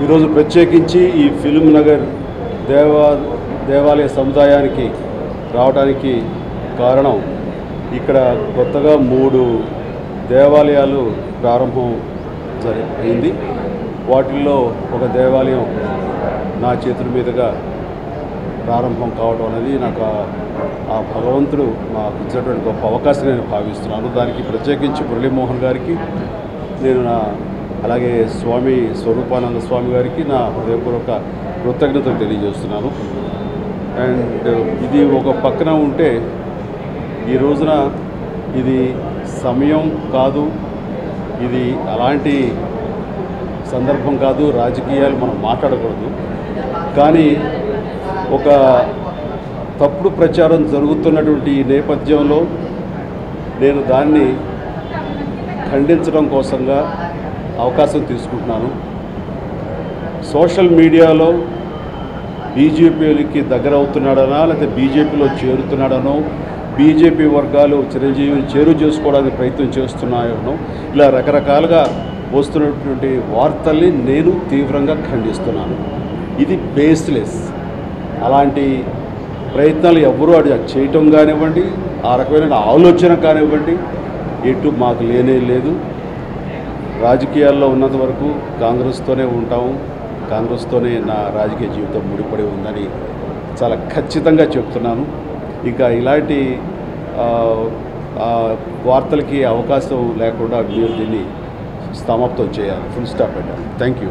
ఈరోజు ప్రత్యేకించి ఈ ఫిల్మ్ నగర్ దేవాలయ సముదాయానికి రావడానికి కారణం ఇక్కడ కొత్తగా 3 దేవాలయాలు ప్రారంభం అయింది. వాటిల్లో ఒక దేవాలయం నా చేతుల మీదుగా ప్రారంభం కావడం అనేది నాకు ఆ భగవంతుడు నాకు ఇచ్చినటువంటి గొప్ప అవకాశం నేను భావిస్తున్నాను. దానికి ప్రత్యేకించి మురళీమోహన్ గారికి నేను అలాగే స్వామి స్వరూపానంద స్వామి గారికి నా హృదయపూర్వక కృతజ్ఞతలు తెలియజేస్తున్నాను. అండ్ ఇది ఒక పక్కన ఉంటే ఈ రోజున ఇది సమయం కాదు, ఇది అలాంటి సందర్భం కాదు, రాజకీయాలు మనం మాట్లాడకూడదు. కానీ ఒక తప్పుడు ప్రచారం జరుగుతున్నటువంటి ఈ నేపథ్యంలో నేను దాన్ని ఖండించడం కోసంగా అవకాశం తీసుకుంటున్నాను. సోషల్ మీడియాలో బీజేపీకి దగ్గర అవుతున్నాడనా లేకపోతే బీజేపీలో చేరుతున్నాడనో, బీజేపీ వర్గాలు చిరంజీవిని చేరు చేసుకోవడానికి ప్రయత్నం చేస్తున్నాయనో, ఇలా రకరకాలుగా వస్తున్నటువంటి వార్తల్ని నేను తీవ్రంగా ఖండిస్తున్నాను. ఇది బేస్లెస్. అలాంటి ప్రయత్నాలు ఎవరూ చేయటం కానివ్వండి, ఆ రకమైన ఆలోచన కానివ్వండి, ఎటు మాకు లేనే లేదు. రాజకీయాల్లో ఉన్నంత వరకు కాంగ్రెస్తోనే ఉంటాము, కాంగ్రెస్తోనే నా రాజకీయ జీవితం ముడిపడి ఉందని చాలా ఖచ్చితంగా చెప్తున్నాను. ఇంకా ఇలాంటి వార్తలకి అవకాశం లేకుండా మీరు దీన్ని సమాప్తం చేయాలి, ఫుల్ స్టాప్ పెట్టాలి. Thank you.